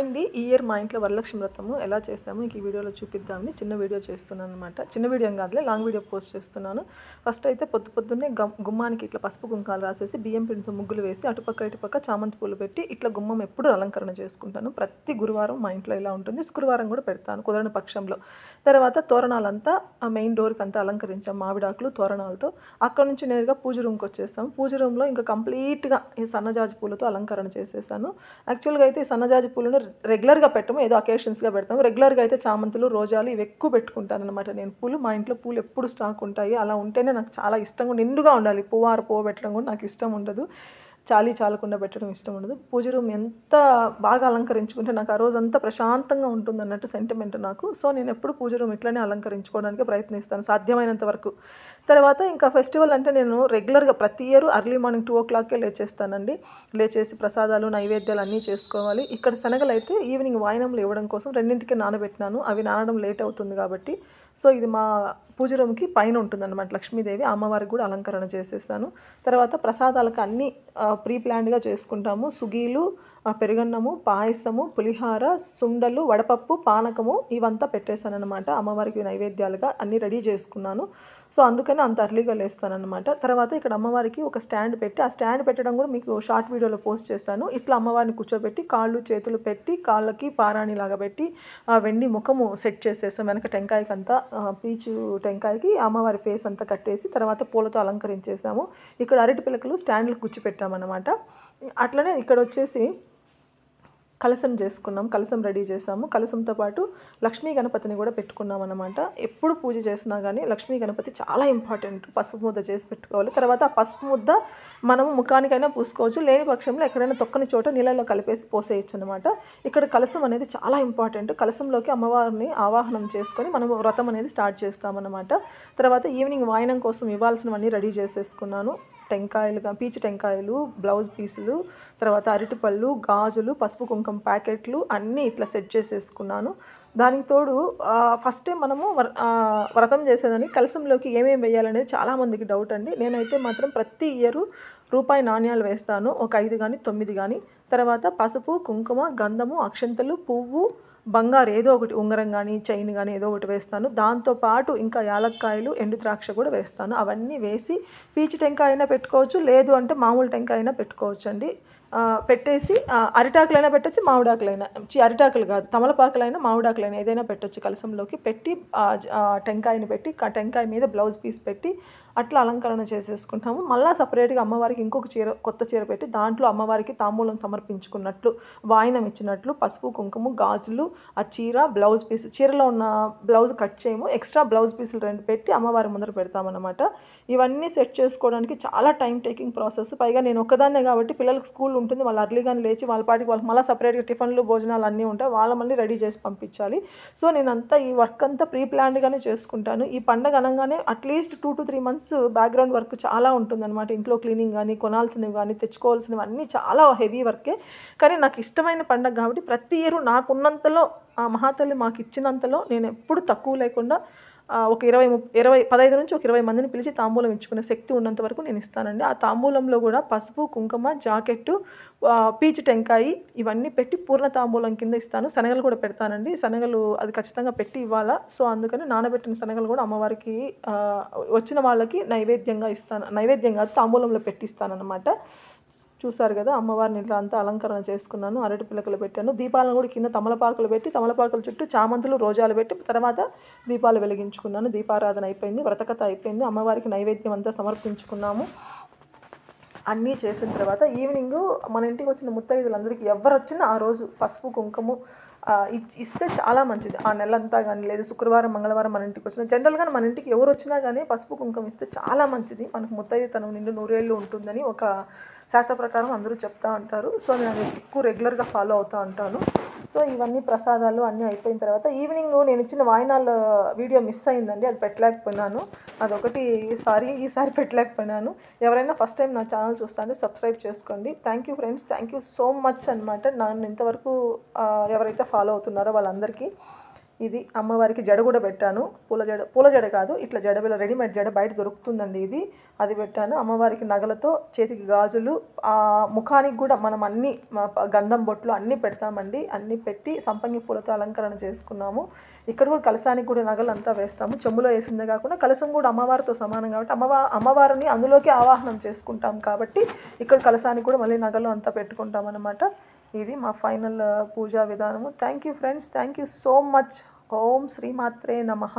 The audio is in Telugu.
అండి ఈ ఇయర్ మా ఇంట్లో వరలక్ష్మి వ్రతము ఎలా చేసామో ఈ వీడియోలో చూపిద్దామని చిన్న వీడియో చేస్తున్నాను అనమాట. చిన్న వీడియో ఏం కాదులే, లాంగ్ వీడియో పోస్ట్ చేస్తున్నాను. ఫస్ట్ అయితే పొద్దున్నే గుమ్మానికి ఇట్లా పసుపు కుంకాలు రాసేసి బియ్యం పిండితో ముగ్గులు వేసి అటుపక్క ఇటుపక్క చామంతి పూలు పెట్టి ఇట్లా గుమ్మం ఎప్పుడు అలంకరణ చేసుకుంటాను. ప్రతి గురువారం మా ఇంట్లో ఇలా ఉంటుంది. శుక్రవారం కూడా పెడతాను కుదరని పక్షంలో. తర్వాత తోరణాలంతా ఆ మెయిన్ డోర్కి అంతా అలంకరించాం మామిడాకులు తోరణాలతో. అక్కడ నుంచి నేరుగా పూజ రూమ్కి వచ్చేస్తాం. పూజ రూమ్లో ఇంకా కంప్లీట్గా ఈ సన్నజాజి పూలతో అలంకరణ చేసేసాను. యాక్చువల్గా అయితే ఈ సన్నజాజి పూలను రెగ్యులర్గా పెట్టము, ఏదో అకేషన్స్గా పెడతాము. రెగ్యులర్గా అయితే చామంతులు రోజాలు ఇవి ఎక్కువ పెట్టుకుంటాను అనమాట. నేను పూలు మా ఇంట్లో పూలు ఎప్పుడు స్టాక్ ఉంటాయి. అలా ఉంటేనే నాకు చాలా ఇష్టంగా నిండుగా ఉండాలి. పువ్వు పెట్టడం కూడా నాకు ఇష్టం ఉండదు. చాలకుండా పెట్టడం ఇష్టం ఉండదు. పూజ రూమ్ ఎంత బాగా అలంకరించుకుంటే నాకు ఆ రోజు అంతా ప్రశాంతంగా ఉంటుంది అన్నట్టు సెంటిమెంట్ నాకు. సో నేను ఎప్పుడు పూజ రూమ్ ఇట్లనే అలంకరించుకోవడానికి ప్రయత్నిస్తాను సాధ్యమైనంత వరకు. తర్వాత ఇంకా ఫెస్టివల్ అంటే నేను రెగ్యులర్గా ప్రతి ఇయర్ అర్లీ మార్నింగ్ 2 o'clockకే లేచేస్తానండి. లేచేసి ప్రసాదాలు నైవేద్యాలు అన్నీ చేసుకోవాలి. ఇక్కడ శనగలు అయితే ఈవినింగ్ వాయినంలో ఇవ్వడం కోసం 2ంటికి నానబెట్టినాను. అవి నానడం లేట్ అవుతుంది కాబట్టి. సో ఇది మా పూజ రూమ్కి పైన ఉంటుందన్నమాట. లక్ష్మీదేవి అమ్మవారికి కూడా అలంకరణ చేసేసాను. తర్వాత ప్రసాదాలకు అన్నీ ప్రీ ప్లాన్డ్గా చేసుకుంటాము. సుగీలు, పెరుగన్నము, పాయసము, పులిహార, సుండలు, వడపప్పు, పానకము ఇవంతా పెట్టేశాను అనమాట. అమ్మవారికి నైవేద్యాలుగా అన్నీ రెడీ చేసుకున్నాను. సో అందుకని అంత అర్లీగా లేస్తానన్నమాట. తర్వాత ఇక్కడ అమ్మవారికి ఒక స్టాండ్ పెట్టి, ఆ స్టాండ్ పెట్టడం కూడా మీకు షార్ట్ వీడియోలో పోస్ట్ చేస్తాను. ఇట్లా అమ్మవారిని కూర్చోబెట్టి కాళ్ళు చేతులు పెట్టి కాళ్ళకి పారాణిలాగా పెట్టి వెండి ముఖము సెట్ చేసేస్తాం. వెనక టెంకాయకి అంతా పీచు టెంకాయకి అమ్మవారి ఫేస్ అంతా కట్టేసి తర్వాత పూలతో అలంకరించేసాము. ఇక్కడ అరటి పిల్లకలు స్టాండ్లకు గుచ్చిపెట్టామన్నమాట. అట్లనే ఇక్కడ వచ్చేసి కలసం చేసుకున్నాం. కలసం రెడీ చేసాము. కలసంతో పాటు లక్ష్మీ గణపతిని కూడా పెట్టుకున్నాం అన్నమాట. ఎప్పుడు పూజ చేసినా కానీ లక్ష్మీ గణపతి చాలా ఇంపార్టెంట్. పసుపు ముద్ద చేసి పెట్టుకోవాలి. తర్వాత ఆ పసుపు ముద్ద మనము ముఖానికైనా పూసుకోవచ్చు, లేని పక్షంలో ఎక్కడైనా తొక్కని చోట నీళ్ళలో కలిపేసి పోసేయచ్చు అనమాట. ఇక్కడ కలసం అనేది చాలా ఇంపార్టెంట్. కలసంలోకి అమ్మవారిని ఆవాహనం చేసుకొని మనం వ్రతం అనేది స్టార్ట్ చేస్తామన్నమాట. తర్వాత ఈవినింగ్ వాయనం కోసం ఇవ్వాల్సినవన్నీ రెడీ చేసేసుకున్నాను. టెంకాయలుగా పీచు టెంకాయలు, బ్లౌజ్ పీసులు, తర్వాత అరటిపళ్ళు, గాజులు, పసుపు కుంకుమ ప్యాకెట్లు అన్నీ ఇట్లా సెట్ చేసేసుకున్నాను. దానికి తోడు ఫస్ట్ టైం మనము వ్రతం చేసేదని కలసంలోకి ఏమేమి వేయాలనేది చాలామందికి డౌట్ అండి. నేనైతే మాత్రం ప్రతి ఇయరు రూపాయి నాణ్యాలు వేస్తాను, ఒక 5 కానీ 9 కానీ. తర్వాత పసుపు, కుంకుమ, గంధము, అక్షంతలు, పువ్వు, బంగారు ఏదో ఒకటి ఉంగరం కానీ చైన్ కానీ ఏదో ఒకటి వేస్తాను. దాంతోపాటు ఇంకా యాలక్కాయలు, ఎండు ద్రాక్ష కూడా వేస్తాను. అవన్నీ వేసి పీచు టెంకాయ అయినా పెట్టుకోవచ్చు, లేదు అంటే మామూలు టెంకాయ అయినా పెట్టుకోవచ్చు అండి. పెట్టేసి అరిటాకులైనా పెట్టచ్చు, మామిడాకులైనా అరిటాకులు కాదు తమలపాకులైనా మామిడాకులైనా ఏదైనా పెట్టచ్చు. కలసంలోకి పెట్టి టెంకాయని పెట్టి టెంకాయ మీద బ్లౌజ్ పీస్ పెట్టి అట్లా అలంకరణ చేసేసుకుంటాము. మళ్ళీ సపరేట్గా అమ్మవారికి ఇంకొక చీర, కొత్త చీర పెట్టి దాంట్లో అమ్మవారికి తాంబూలం సమర్పించుకున్నట్లు, వాయినం ఇచ్చినట్లు పసుపు కుంకుమ గాజులు, ఆ చీర, బ్లౌజ్ పీస్, చీరలో ఉన్న బ్లౌజ్ కట్ చేయము, ఎక్స్ట్రా బ్లౌజ్ పీసులు 2 పెట్టి అమ్మవారి ముందర పెడతామన్నమాట. ఇవన్నీ సెట్ చేసుకోవడానికి చాలా టైం టేకింగ్ ప్రాసెస్. పైగా నేను ఒక్కదాన్నే కాబట్టి పిల్లలకు స్కూల్ ఉంటుంది, వాళ్ళు అర్లీగానే లేచి వాళ్ళ పాటికి వాళ్ళకి మళ్ళీ సపరేట్గా టిఫిన్లు భోజనాలు అన్నీ ఉంటాయి, వాళ్ళ మళ్ళీ రెడీ చేసి పంపించాలి. సో నేనంతా ఈ వర్క్ అంతా ప్రీ ప్లాన్డ్గానే చేసుకుంటాను. ఈ పండగ అనగానే at least 2 to 3 months background work చాలా ఉంటుందన్నమాట. ఇంట్లో క్లీనింగ్ కానీ, కొనాల్సినవి కానీ, తెచ్చుకోవాల్సినవి అన్నీ చాలా హెవీ వర్కే. కానీ నాకు ఇష్టమైన పండగ కాబట్టి ప్రతి ఇయర్ నాకున్నంతలో ఆ మహాతల్లి మాకు ఇచ్చినంతలో నేను ఎప్పుడు తక్కువ లేకుండా ఒక 15 నుంచి ఒక 20 మందిని పిలిచి తాంబూలం ఇచ్చుకునే శక్తి ఉన్నంత వరకు నేను ఇస్తానండి. ఆ తాంబూలంలో కూడా పసుపు, కుంకుమ, జాకెట్టు, పీచు టెంకాయి ఇవన్నీ పెట్టి పూర్ణ తాంబూలం కింద ఇస్తాను. శనగలు కూడా పెడతానండి. శనగలు అది ఖచ్చితంగా పెట్టి ఇవ్వాలా. సో అందుకని నానబెట్టిన శనగలు కూడా అమ్మవారికి వచ్చిన వాళ్ళకి నైవేద్యంగా ఇస్తాను. నైవేద్యంగా తాంబూలంలో పెట్టిస్తానన్నమాట. చూసారు కదా అమ్మవారిని ఇట్లా అంతా అలంకరణ చేసుకున్నాను. అరటి పిల్లకలు పెట్టాను. దీపాలను కూడా కింద తమలపాకులు పెట్టి తమలపాకుల చుట్టూ చామంతులు, రోజాలు పెట్టి తర్వాత దీపాలు వెలిగించుకున్నాను. దీపారాధన అయిపోయింది, వ్రతకథ అయిపోయింది, అమ్మవారికి నైవేద్యం అంతా సమర్పించుకున్నాము. అన్నీ చేసిన తర్వాత ఈవినింగ్ మన ఇంటికి వచ్చిన ముత్తైదులందరికీ ఎవరు వచ్చినా ఆ రోజు పసుపు కుంకుమ ఇస్తే చాలా మంచిది. ఆ నెలంతా కానీ, లేదు శుక్రవారం మంగళవారం మన ఇంటికి వచ్చినా, జనరల్గా మన ఇంటికి ఎవరు వచ్చినా కానీ పసుపు కుంకుమ ఇస్తే చాలా మంచిది. మనకు ముత్తైదుతనం నిండు 100 ఏళ్ళు ఉంటుందని ఒక శాస్త్ర ప్రకారం అందరూ చెప్తూ ఉంటారు. సో నేను ఎక్కువ రెగ్యులర్గా ఫాలో అవుతూ ఉంటాను. సో ఇవన్నీ ప్రసాదాలు అన్నీ అయిపోయిన తర్వాత ఈవినింగ్ నేను ఇచ్చిన వాయినాల వీడియో మిస్ అయిందండి, అది పెట్టలేకపోయినాను. అదొకటి ఈసారి పెట్టలేకపోయినాను. ఎవరైనా ఫస్ట్ టైం నా ఛానల్ చూస్తాంటే సబ్స్క్రైబ్ చేసుకోండి. Thank you friends, thank you so much అనమాట. నన్ను ఇంతవరకు ఎవరైతే ఫాలో అవుతున్నారో వాళ్ళందరికీ ఇది అమ్మవారికి జడ కూడా పెట్టాను. పూల జడ కాదు, ఇట్లా జడ రెడీమేడ్ జడ బయట దొరుకుతుందండి ఇది. అది పెట్టాను. అమ్మవారికి నగలతో, చేతికి గాజులు, ముఖానికి కూడా మనం అన్ని గంధం బొట్లు అన్నీ పెడతామండి. అన్నీ పెట్టి సంపంగి పూలతో అలంకరణ చేసుకున్నాము. ఇక్కడ కూడా కలశానికి కూడా నగలు అంతా వేస్తాము. చెంబులో వేసిందే కాకుండా కలశం కూడా అమ్మవారితో సమానం కాబట్టి అమ్మవారిని అందులోకి ఆవాహనం చేసుకుంటాం కాబట్టి ఇక్కడ కలశానికి కూడా మళ్ళీ నగలు అంతా పెట్టుకుంటాం అన్నమాట. ఇది మా ఫైనల్ పూజా విధానము. Thank you friends, thank you so much. ఓం శ్రీమాత్రే నమః.